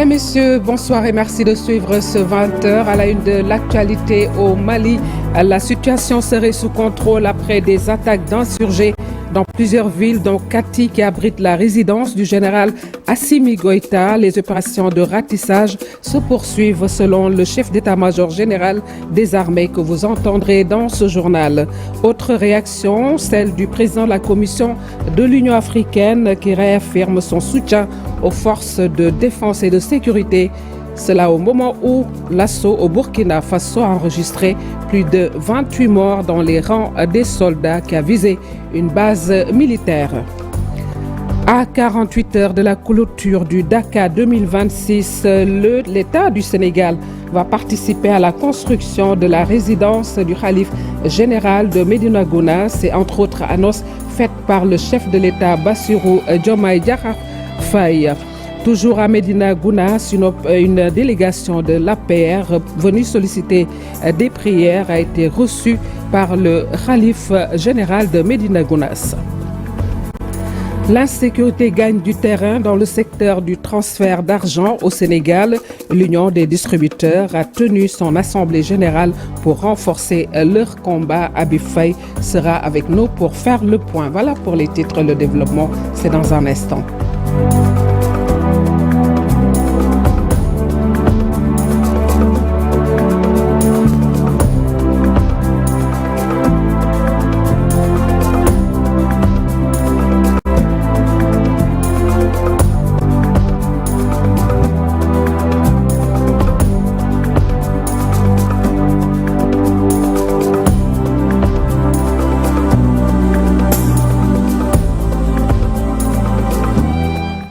Mesdames, Messieurs, bonsoir et merci de suivre ce 20h à la une de l'actualité au Mali. La situation serait sous contrôle après des attaques d'insurgés dans plusieurs villes, dont Kati qui abrite la résidence du général Assimi Goïta. Les opérations de ratissage se poursuivent selon le chef d'état-major général des armées que vous entendrez dans ce journal. Autre réaction, celle du président de la Commission de l'Union africaine qui réaffirme son soutien aux forces de défense et de sécurité. Cela au moment où l'assaut au Burkina Faso a enregistré plus de 28 morts dans les rangs des soldats qui a visé une base militaire. À 48 heures de la clôture du Dakar 2026, l'État du Sénégal va participer à la construction de la résidence du Khalife général de Médina Gounass. C'est entre autres annonce faite par le chef de l'État Bassirou Diomaye Diakhar Faye. Toujours à Médina Gounass, une délégation de l'APR venue solliciter des prières a été reçue par le Khalife général de Médina Gounass. L'insécurité gagne du terrain dans le secteur du transfert d'argent au Sénégal. L'Union des distributeurs a tenu son assemblée générale pour renforcer leur combat. Habib Faye sera avec nous pour faire le point. Voilà pour les titres, le développement, c'est dans un instant.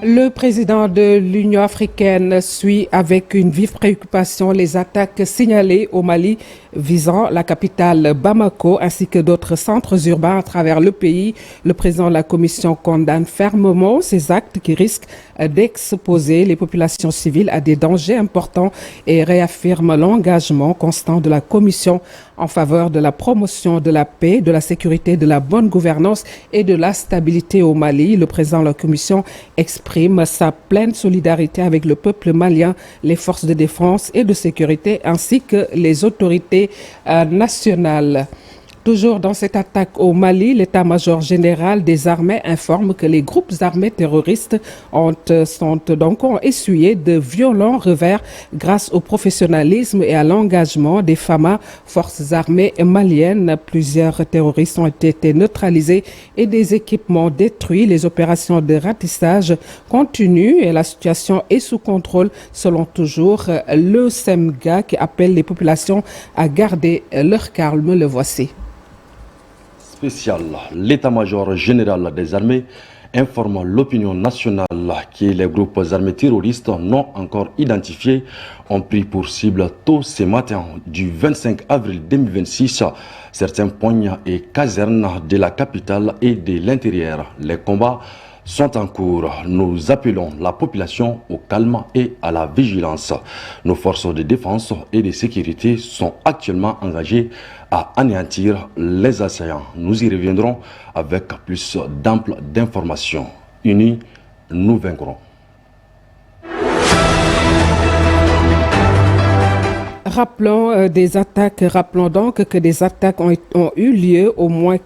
Le président de l'Union africaine suit avec une vive préoccupation les attaques signalées au Mali visant la capitale Bamako ainsi que d'autres centres urbains à travers le pays. Le président de la Commission condamne fermement ces actes qui risquent d'exposer les populations civiles à des dangers importants et réaffirme l'engagement constant de la Commission en faveur de la promotion de la paix, de la sécurité, de la bonne gouvernance et de la stabilité au Mali. Le président de la Commission exprime sa pleine solidarité avec le peuple malien, les forces de défense et de sécurité ainsi que les autorités nationales. Toujours dans cette attaque au Mali, l'état-major général des armées informe que les groupes armés terroristes ont essuyé de violents revers grâce au professionnalisme et à l'engagement des FAMA, forces armées maliennes. Plusieurs terroristes ont été neutralisés et des équipements détruits. Les opérations de ratissage continuent et la situation est sous contrôle selon toujours le SEMGA qui appelle les populations à garder leur calme. Le voici. Spécial, l'état-major général des armées informe l'opinion nationale que les groupes armés terroristes non encore identifiés ont pris pour cible tôt ce matin du 25 avril 2026 certains points et casernes de la capitale et de l'intérieur. Les combats sont en cours. Nous appelons la population au calme et à la vigilance. Nos forces de défense et de sécurité sont actuellement engagées à anéantir les assaillants. Nous y reviendrons avec plus d'amples d'informations. Unis, nous vaincrons. Rappelons donc que des attaques ont eu lieu au moins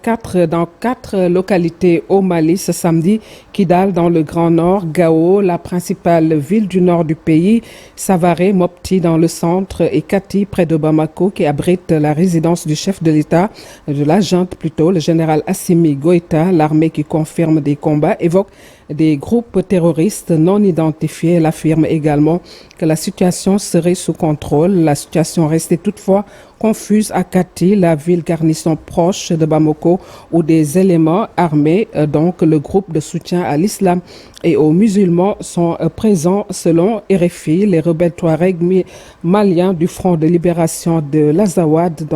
dans quatre localités au Mali ce samedi. Kidal dans le Grand Nord, Gao, la principale ville du nord du pays, Savaré, Mopti dans le centre et Kati près de Bamako qui abrite la résidence du chef de l'État, de la junte plutôt, le général Assimi Goïta. L'armée qui confirme des combats évoque des groupes terroristes non identifiés. Elle affirme également que la situation serait sous contrôle. La situation restait toutefois confuse à Kati, la ville garnison proche de Bamako, où des éléments armés, donc le groupe de soutien à l'islam et aux musulmans, sont présents selon RFI. Les rebelles Touaregs maliens du Front de libération de l'Azawad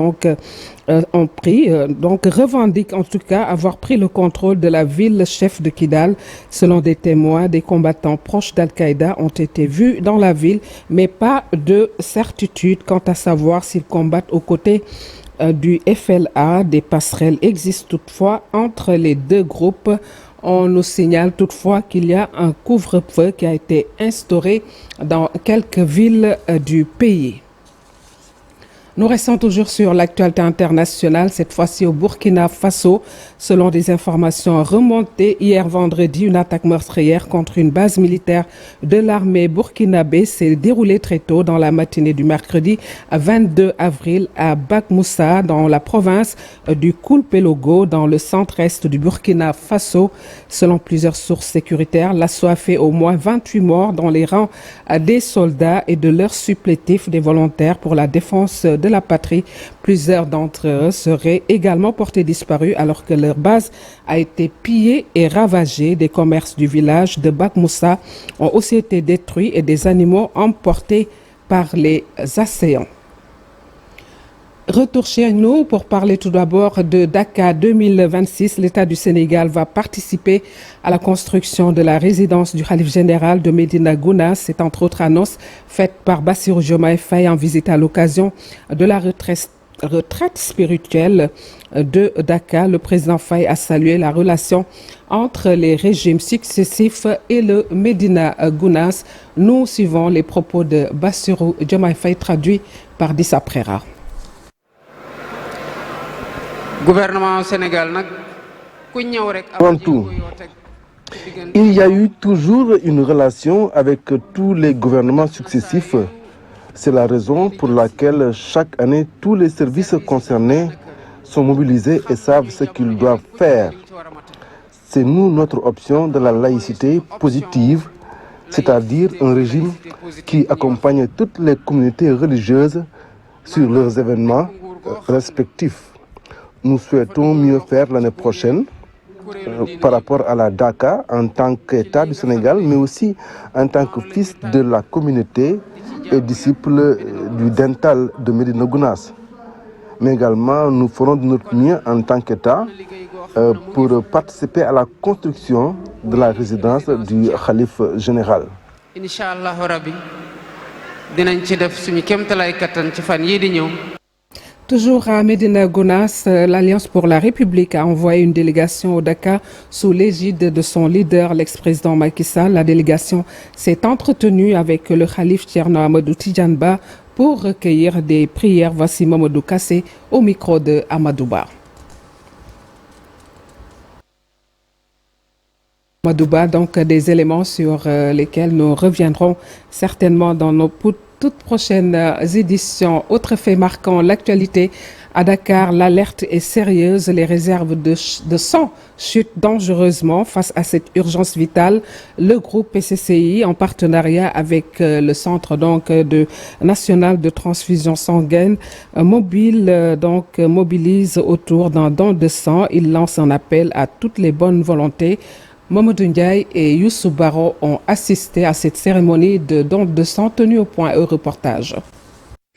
revendiquent en tout cas avoir pris le contrôle de la ville chef de Kidal. Selon des témoins, des combattants proches d'Al-Qaïda ont été vus dans la ville, mais pas de certitude quant à savoir s'ils combattent aux côtés du FLA. Des passerelles existent toutefois entre les deux groupes. On nous signale toutefois qu'il y a un couvre-feu qui a été instauré dans quelques villes du pays. Nous restons toujours sur l'actualité internationale, cette fois-ci au Burkina Faso. Selon des informations remontées hier vendredi, une attaque meurtrière contre une base militaire de l'armée burkinabé s'est déroulée très tôt dans la matinée du mercredi 22 avril à Bakmoussa, dans la province du Koulpelogo, dans le centre-est du Burkina Faso. Selon plusieurs sources sécuritaires, l'assaut a fait au moins 28 morts dans les rangs des soldats et de leurs supplétifs des volontaires pour la défense de la patrie. Plusieurs d'entre eux seraient également portés disparus alors que leur base a été pillée et ravagée. Des commerces du village de Bakmoussa ont aussi été détruits et des animaux emportés par les assaillants. Retour chez nous pour parler tout d'abord de Dakar 2026. L'État du Sénégal va participer à la construction de la résidence du Khalife général de Médina Gounass. C'est entre autres annonce faite par Bassirou Diomaye Faye en visite à l'occasion de la retraite spirituelle de Dakar. Le président Faye a salué la relation entre les régimes successifs et le Médina Gounass. Nous suivons les propos de Bassirou Diomaye Faye traduits par Dissa Préra. Gouvernement Sénégal Avant tout, il y a eu toujours une relation avec tous les gouvernements successifs. C'est la raison pour laquelle chaque année, tous les services concernés sont mobilisés et savent ce qu'ils doivent faire. C'est nous notre option de la laïcité positive, c'est-à-dire un régime qui accompagne toutes les communautés religieuses sur leurs événements respectifs. Nous souhaitons mieux faire l'année prochaine par rapport à la Dakar en tant qu'État du Sénégal, mais aussi en tant que fils de la communauté et disciple du Dental de Médina Gounass. Mais également, nous ferons de notre mieux en tant qu'État pour participer à la construction de la résidence du Khalife général. Inch'Allah Rabbi, dinañ ci def suñu kéemtalaay kattan ci fan yii di ñëw. Toujours à Médina Gounass, l'Alliance pour la République a envoyé une délégation au Dakar sous l'égide de son leader, l'ex-président Macky Sall. La délégation s'est entretenue avec le Khalife Thierno Amadou Tidiane Ba pour recueillir des prières. Voici Mamadou Kassé au micro de Amadou Ba. Amadou Ba, donc des éléments sur lesquels nous reviendrons certainement dans nos toutes prochaines éditions. Autre fait marquant, l'actualité à Dakar, l'alerte est sérieuse. Les réserves de sang chutent dangereusement face à cette urgence vitale. Le groupe PCCI, en partenariat avec le Centre national de transfusion sanguine, mobilise autour d'un don de sang. Il lance un appel à toutes les bonnes volontés. Mamadou Ndiaye et Youssou Baro ont assisté à cette cérémonie de don de sang tenue au point reportage.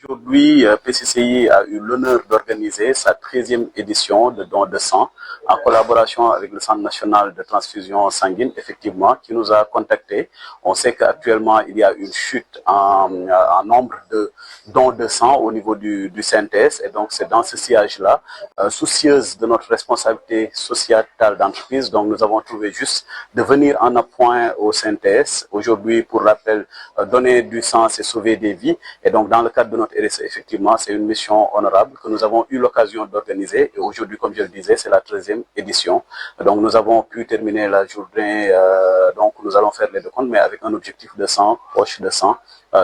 Aujourd'hui, PCCI a eu l'honneur d'organiser sa 13e édition de don de sang en collaboration avec le Centre national de transfusion sanguine, effectivement, qui nous a contactés. On sait qu'actuellement, il y a une chute en nombre de dons de sang au niveau du CNTS. Et donc, c'est dans ce sillage-là, soucieuse de notre responsabilité sociétale d'entreprise, donc nous avons trouvé juste de venir en appoint au CNTS. Aujourd'hui, pour rappel, donner du sang, c'est sauver des vies. Et donc, dans le cadre de notre RSE, effectivement, c'est une mission honorable que nous avons eu l'occasion d'organiser. Et aujourd'hui, comme je le disais, c'est la 13e édition. Donc, nous avons pu terminer la journée. Donc, nous allons faire les décomptes, mais avec un objectif de 100 poches de sang,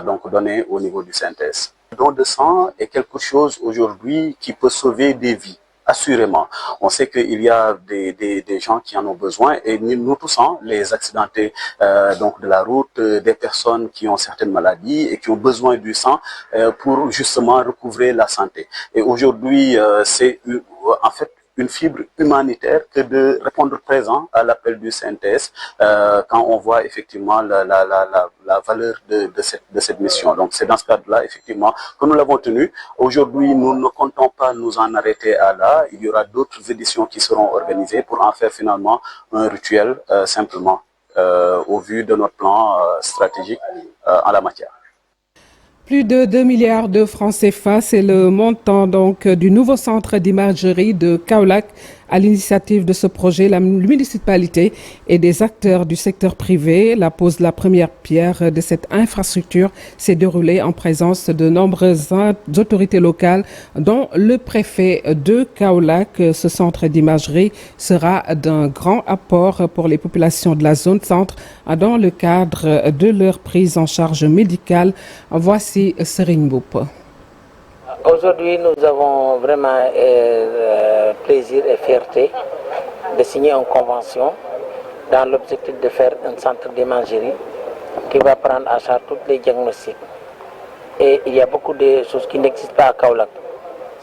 donc donné au niveau du CNTS. Le don de sang est quelque chose aujourd'hui qui peut sauver des vies. Assurément, on sait qu'il y a des gens qui en ont besoin et nous tous, les accidentés donc de la route, des personnes qui ont certaines maladies et qui ont besoin du sang pour justement recouvrer la santé. Et aujourd'hui, c'est en fait une fibre humanitaire que de répondre présent à l'appel du CNTS quand on voit effectivement la valeur de cette mission. Donc c'est dans ce cadre-là effectivement que nous l'avons tenu. Aujourd'hui, nous ne comptons pas nous en arrêter à là. Il y aura d'autres éditions qui seront organisées pour en faire finalement un rituel simplement au vu de notre plan stratégique en la matière. Plus de 2 milliards de francs CFA, c'est le montant donc du nouveau centre d'imagerie de Kaolack À l'initiative de ce projet, la municipalité et des acteurs du secteur privé, la pose de la première pierre de cette infrastructure s'est déroulée en présence de nombreuses autorités locales, dont le préfet de Kaolack. Ce centre d'imagerie sera d'un grand apport pour les populations de la zone centre dans le cadre de leur prise en charge médicale. Voici Serigne Mboup. Aujourd'hui, nous avons vraiment plaisir et fierté de signer une convention dans l'objectif de faire un centre d'imagerie qui va prendre en charge tous les diagnostics. Et il y a beaucoup de choses qui n'existent pas à Kaolack.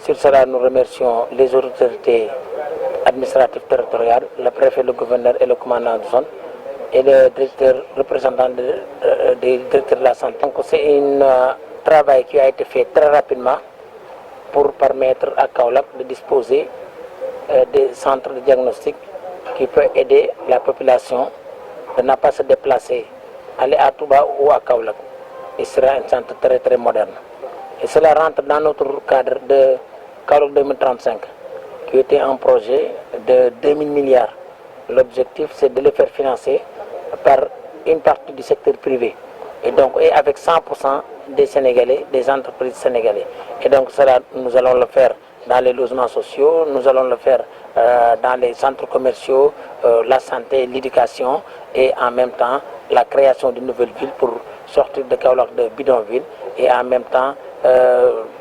Sur cela, nous remercions les autorités administratives territoriales, le préfet, le gouverneur et le commandant de zone, et le directeur représentant des directeurs de la santé. Donc c'est un travail qui a été fait très rapidement pour permettre à Kaolack de disposer des centres de diagnostic qui peuvent aider la population de ne pas se déplacer, aller à Touba ou à Kaolack. Il sera un centre très très moderne. Et cela rentre dans notre cadre de Kaolack 2035, qui était un projet de 2000 milliards. L'objectif, c'est de le faire financer par une partie du secteur privé. Et donc, avec 100% des Sénégalais, des entreprises sénégalaises. Et donc, cela, nous allons le faire dans les logements sociaux, nous allons le faire dans les centres commerciaux, la santé, l'éducation et en même temps la création d'une nouvelle ville pour sortir de Kaolack de bidonville et en même temps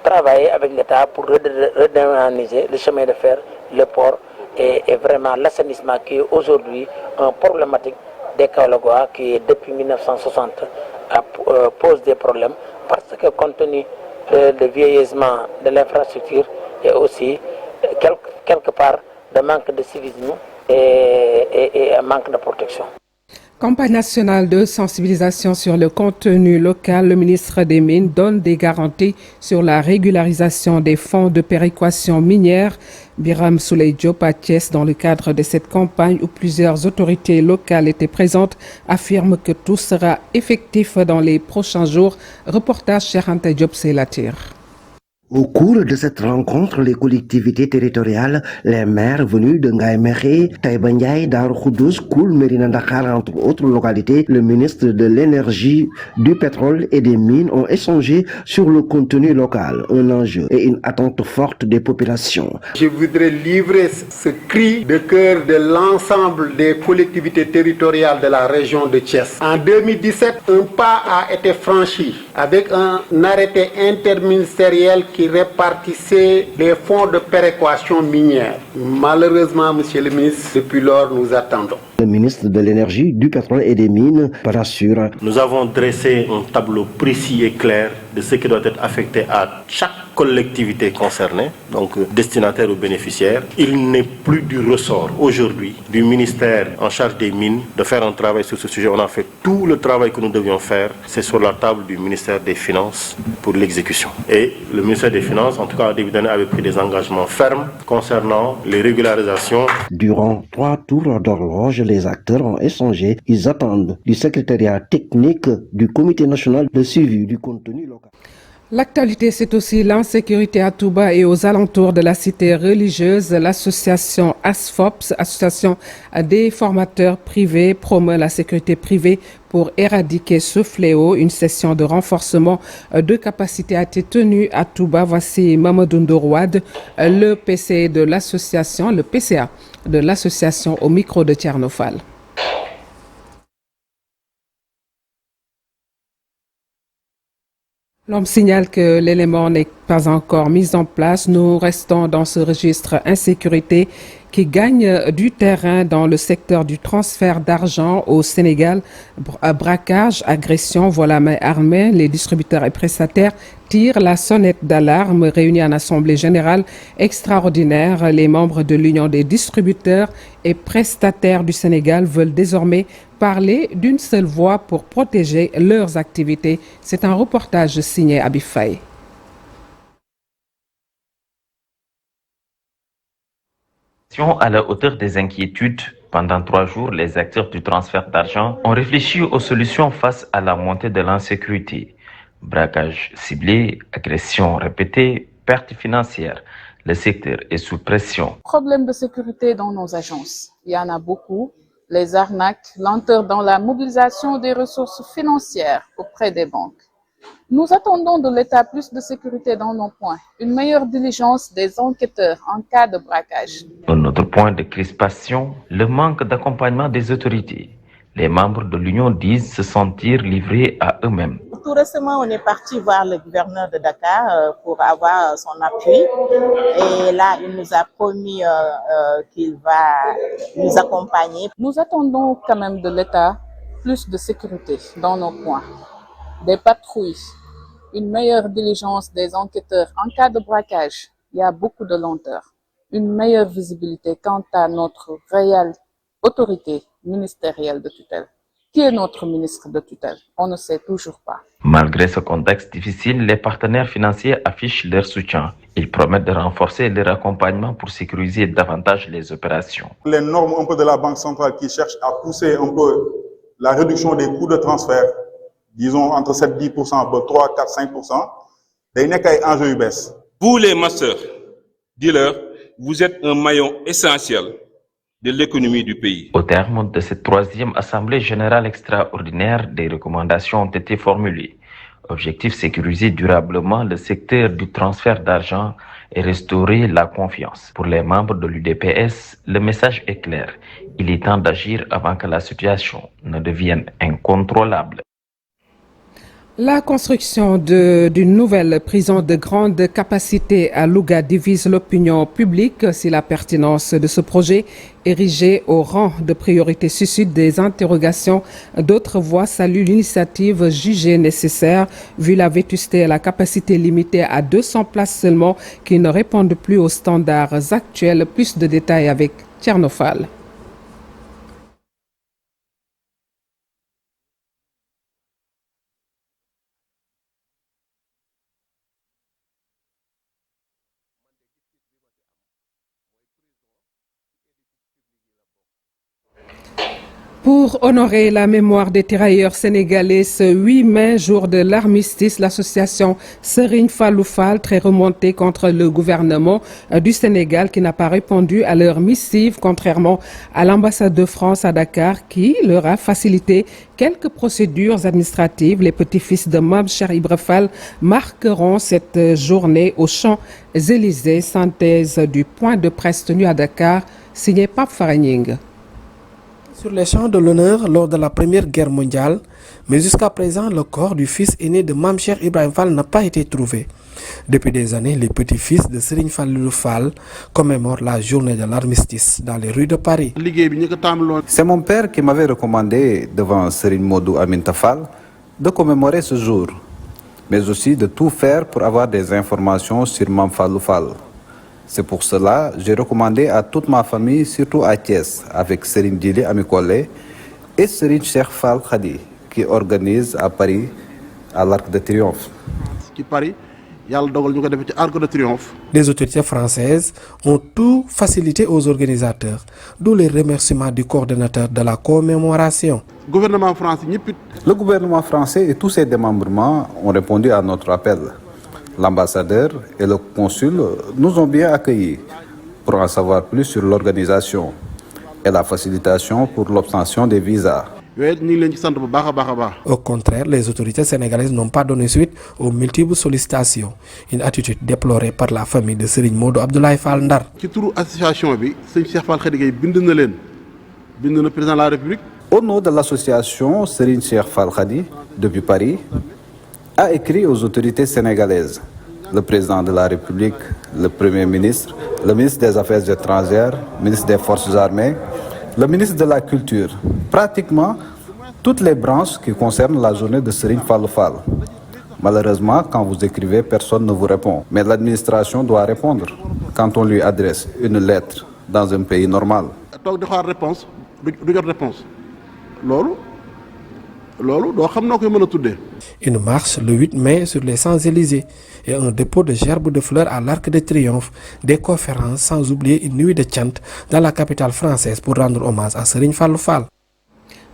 travailler avec l'État pour redynamiser le chemin de fer, le port et vraiment l'assainissement qui est aujourd'hui un problématique des Kaolackois qui depuis 1960 pose des problèmes parce que compte tenu de vieillissement de l'infrastructure et aussi quelque part de manque de civisme et un manque de protection. Campagne nationale de sensibilisation sur le contenu local. Le ministre des Mines donne des garanties sur la régularisation des fonds de péréquation minière. Birame Souleye Diop à Thiès, dans le cadre de cette campagne où plusieurs autorités locales étaient présentes, affirme que tout sera effectif dans les prochains jours. Reportage Cheikh Anta Diop Selatir. Au cours de cette rencontre, les collectivités territoriales, les maires venus de Ngaye Mékhé, Taïba Ndiaye, Darou Khoudoss, Koul, Mérina Dakhar, entre autres localités, le ministre de l'Énergie, du Pétrole et des Mines ont échangé sur le contenu local, un enjeu et une attente forte des populations. Je voudrais livrer ce cri de cœur de l'ensemble des collectivités territoriales de la région de Thiès. En 2017, un pas a été franchi avec un arrêté interministériel qui répartissait les fonds de péréquation minière. Malheureusement, monsieur le ministre, depuis lors, nous attendons. Le ministre de l'Énergie, du Pétrole et des Mines rassure. Nous avons dressé un tableau précis et clair de ce qui doit être affecté à chaque collectivité concernée, donc destinataire ou bénéficiaire. Il n'est plus du ressort aujourd'hui du ministère en charge des mines de faire un travail sur ce sujet. On a fait tout le travail que nous devions faire. C'est sur la table du ministère des Finances pour l'exécution. Et le ministère des Finances, en tout cas, en début d'année, avait pris des engagements fermes concernant les régularisations. Durant 3 tours d'horloge, les acteurs ont échangé. Ils attendent du secrétariat technique du Comité national de suivi du contenu local. L'actualité, c'est aussi l'insécurité à Touba et aux alentours de la cité religieuse. L'association ASFOPS, Association des formateurs privés, promeut la sécurité privée pour éradiquer ce fléau. Une session de renforcement de capacité a été tenue à Touba. Voici Mamadou Ndourouad, le PCA de l'association au micro de Tchernofal. L'homme signale que l'élément n'est pas encore mis en place. Nous restons dans ce registre insécurité qui gagne du terrain dans le secteur du transfert d'argent au Sénégal. Braquage, agression, vol à main armée. Les distributeurs et prestataires tirent la sonnette d'alarme. Réunis en assemblée générale extraordinaire, les membres de l'Union des distributeurs et prestataires du Sénégal veulent désormais parler d'une seule voix pour protéger leurs activités. C'est un reportage signé Habib Faye. À la hauteur des inquiétudes, pendant 3 jours, les acteurs du transfert d'argent ont réfléchi aux solutions face à la montée de l'insécurité. Braquage ciblé, agressions répétées, pertes financières. le secteur est sous pression. Problème de sécurité dans nos agences, il y en a beaucoup. Les arnaques, lenteur dans la mobilisation des ressources financières auprès des banques. Nous attendons de l'État plus de sécurité dans nos points, une meilleure diligence des enquêteurs en cas de braquage. Un autre point de crispation, le manque d'accompagnement des autorités. Les membres de l'Union disent se sentir livrés à eux-mêmes. Tout récemment, on est parti voir le gouverneur de Dakar pour avoir son appui. Et là, il nous a promis qu'il va nous accompagner. Nous attendons quand même de l'État plus de sécurité dans nos coins, des patrouilles, une meilleure diligence des enquêteurs en cas de braquage. Il y a beaucoup de lenteur. Une meilleure visibilité quant à notre réelle autorité ministérielle de tutelle. Qui est notre ministre de tutelle? On ne sait toujours pas. Malgré ce contexte difficile, les partenaires financiers affichent leur soutien. Ils promettent de renforcer leur accompagnement pour sécuriser davantage les opérations. Les normes un peu de la Banque centrale qui cherchent à pousser un peu la réduction des coûts de transfert, disons entre 7-10%, 3, 4, 5%, day nekk ay enjeux yu bees. Vous les masters, dealers, vous êtes un maillon essentiel de l'économie du pays. Au terme de cette troisième assemblée générale extraordinaire, des recommandations ont été formulées. Objectif: sécuriser durablement le secteur du transfert d'argent et restaurer la confiance. Pour les membres de l'UDPS, le message est clair. Il est temps d'agir avant que la situation ne devienne incontrôlable. La construction d'une nouvelle prison de grande capacité à Louga divise l'opinion publique. Si la pertinence de ce projet érigé au rang de priorité suscite des interrogations, d'autres voix saluent l'initiative jugée nécessaire vu la vétusté et la capacité limitée à 200 places seulement qui ne répondent plus aux standards actuels. Plus de détails avec Thierno Fall. Pour honorer la mémoire des tirailleurs sénégalais, ce 8 mai, jour de l'armistice, l'association Serigne Fallou Fall, très remontée contre le gouvernement du Sénégal qui n'a pas répondu à leur missive, contrairement à l'ambassade de France à Dakar qui leur a facilité quelques procédures administratives. Les petits-fils de Mame Cheikh Ibra Fall marqueront cette journée aux Champs-Élysées. Synthèse du point de presse tenu à Dakar, signé Pape Faragning. Sur les champs de l'honneur lors de la Première Guerre mondiale, mais jusqu'à présent, le corps du fils aîné de Mame Cheikh Ibrahima Fall n'a pas été trouvé. Depuis des années, les petits-fils de Serigne Fallou Fall commémorent la journée de l'armistice dans les rues de Paris. C'est mon père qui m'avait recommandé devant Serigne Modou Aminta Fall de commémorer ce jour, mais aussi de tout faire pour avoir des informations sur Mame Fallou Fall. C'est pour cela que j'ai recommandé à toute ma famille, surtout à Thiès, avec Serigne Djili Amikole et Serigne Cheikh Fall Khadi, qui organise à Paris, à l'Arc de Triomphe. Les autorités françaises ont tout facilité aux organisateurs, d'où les remerciements du coordonnateur de la commémoration. Le gouvernement français et tous ses démembrements ont répondu à notre appel. L'ambassadeur et le consul nous ont bien accueillis pour en savoir plus sur l'organisation et la facilitation pour l'obtention des visas. Au contraire, les autorités sénégalaises n'ont pas donné suite aux multiples sollicitations, une attitude déplorée par la famille de Serigne Modou Abdoulaye Fall Ndar. Au nom de l'association Serigne Cheikh Fall Khadi, depuis Paris, a écrit aux autorités sénégalaises, le président de la République, le Premier ministre, le ministre des Affaires étrangères, le ministre des Forces armées, le ministre de la Culture, pratiquement toutes les branches qui concernent la journée de Serigne Fallou Fall. Malheureusement, quand vous écrivez, personne ne vous répond. Mais l'administration doit répondre quand on lui adresse une lettre dans un pays normal. Une marche le 8 mai sur les Champs-Élysées et un dépôt de gerbes de fleurs à l'Arc de Triomphe, des conférences sans oublier une nuit de chant dans la capitale française pour rendre hommage à Serigne Fallou Fall.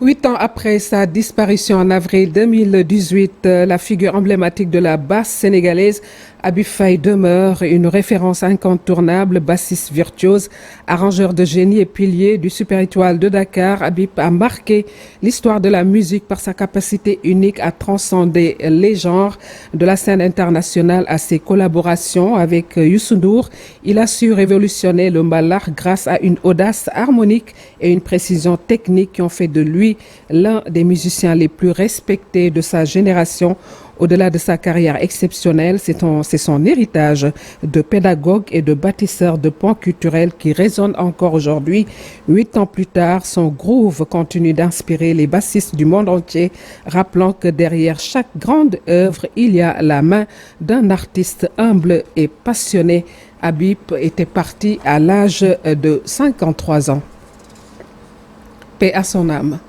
8 ans après sa disparition en avril 2018, la figure emblématique de la basse sénégalaise Habib Faye demeure une référence incontournable, bassiste virtuose, arrangeur de génie et pilier du Super Étoile de Dakar. Habib a marqué l'histoire de la musique par sa capacité unique à transcender les genres. De la scène internationale à ses collaborations avec Youssou N'Dour, il a su révolutionner le mbalax grâce à une audace harmonique et une précision technique qui ont fait de lui l'un des musiciens les plus respectés de sa génération. Au-delà de sa carrière exceptionnelle, c'est son héritage de pédagogue et de bâtisseur de ponts culturels qui résonne encore aujourd'hui. 8 ans plus tard, son groove continue d'inspirer les bassistes du monde entier, rappelant que derrière chaque grande œuvre, il y a la main d'un artiste humble et passionné. Habib était parti à l'âge de 53 ans. Paix à son âme.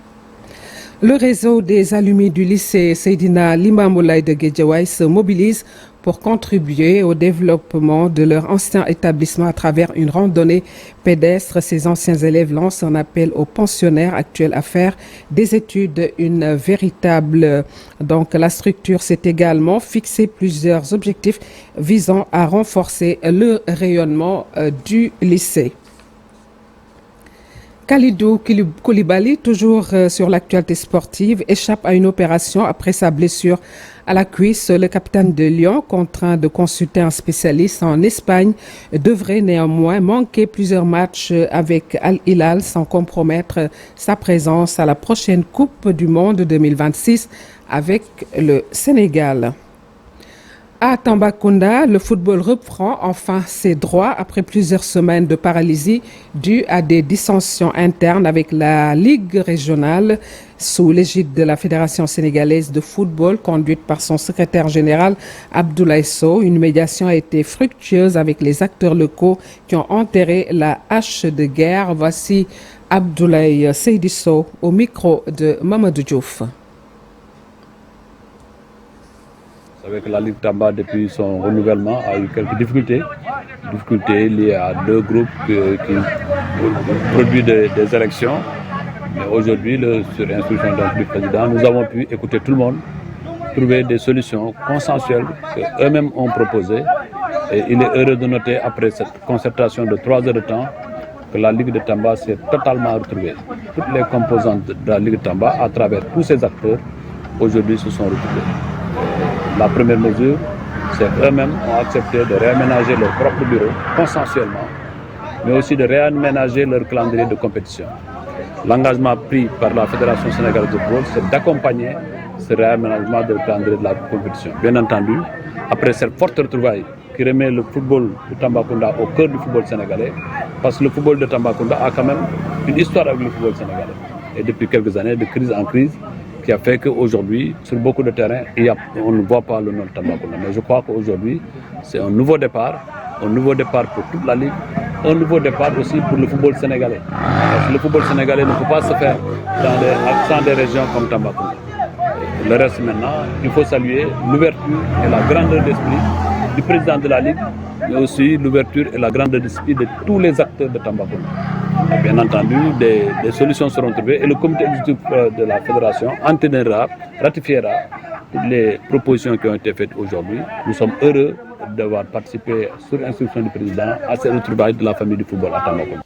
Le réseau des alumni du lycée Seydina Limamou Laye de Guédiawaye se mobilise pour contribuer au développement de leur ancien établissement à travers une randonnée pédestre. Ces anciens élèves lancent un appel aux pensionnaires actuels à faire des études une véritable. Donc la structure s'est également fixé plusieurs objectifs visant à renforcer le rayonnement du lycée. Khalidou Koulibaly, toujours sur l'actualité sportive, échappe à une opération après sa blessure à la cuisse. Le capitaine de Lyon, contraint de consulter un spécialiste en Espagne, devrait néanmoins manquer plusieurs matchs avec Al Hilal sans compromettre sa présence à la prochaine Coupe du Monde 2026 avec le Sénégal. À Tambacounda, le football reprend enfin ses droits après plusieurs semaines de paralysie dues à des dissensions internes avec la Ligue régionale sous l'égide de la Fédération sénégalaise de football conduite par son secrétaire général Abdoulaye Sow. Une médiation a été fructueuse avec les acteurs locaux qui ont enterré la hache de guerre. Voici Abdoulaye Seydi Sow au micro de Mamadou Diouf. Avec la Ligue Tamba, depuis son renouvellement, a eu quelques difficultés liées à deux groupes qui produisent des élections. Mais aujourd'hui, sur instruction du président, nous avons pu écouter tout le monde, trouver des solutions consensuelles qu'eux-mêmes ont proposées. Et il est heureux de noter, après cette concertation de 3 heures de temps, que la Ligue de Tamba s'est totalement retrouvée. Toutes les composantes de la Ligue de Tamba, à travers tous ces acteurs, aujourd'hui se sont retrouvées. La première mesure, c'est qu'eux-mêmes ont accepté de réaménager leur propre bureau consensuellement, mais aussi de réaménager leur calendrier de compétition. L'engagement pris par la Fédération sénégalaise de football, c'est d'accompagner ce réaménagement du calendrier de la compétition. Bien entendu, après cette forte retrouvaille qui remet le football de Tambacounda au cœur du football sénégalais, parce que le football de Tambacounda a quand même une histoire avec le football sénégalais. Et depuis quelques années, de crise en crise, qui a fait qu'aujourd'hui, sur beaucoup de terrains, on ne voit pas le nom de Tambacounda. Mais je crois qu'aujourd'hui, c'est un nouveau départ pour toute la Ligue, un nouveau départ aussi pour le football sénégalais. Parce que le football sénégalais ne peut pas se faire sans des régions comme Tambacounda. Et le reste maintenant, il faut saluer l'ouverture et la grandeur d'esprit du président de la Ligue, mais aussi l'ouverture et la grandeur d'esprit de tous les acteurs de Tambacounda. Bien entendu, des solutions seront trouvées et le comité exécutif de la fédération ratifiera toutes les propositions qui ont été faites aujourd'hui. Nous sommes heureux d'avoir participé, sur instruction du président, à ces retrouvailles de la famille du football à Tambacounda.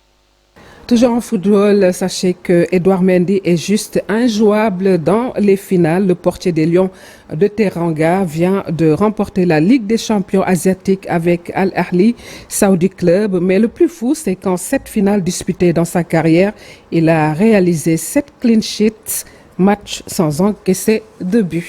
Toujours en football, sachez que Edouard Mendy est juste injouable dans les finales. Le portier des Lions de Teranga vient de remporter la Ligue des champions asiatiques avec Al Ahly Saudi Club. Mais le plus fou, c'est qu'en 7 finales disputées dans sa carrière, il a réalisé 7 clean sheets, match sans encaisser de but.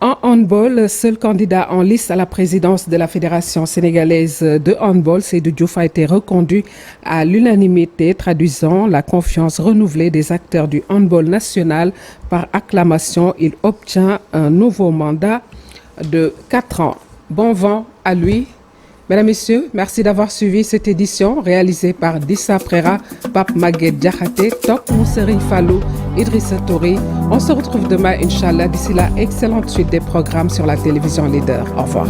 En handball, seul candidat en lice à la présidence de la Fédération sénégalaise de handball, Seydou Diouf, a été reconduit à l'unanimité, traduisant la confiance renouvelée des acteurs du handball national. Par acclamation, il obtient un nouveau mandat de 4 ans. Bon vent à lui. Mesdames, Messieurs, merci d'avoir suivi cette édition réalisée par Dissa Prera, Pape Maguette Diakhaté, Top Mousseri Fallou, Idrissa Touré. On se retrouve demain, Inch'Allah. D'ici là, excellente suite des programmes sur la télévision Leader. Au revoir.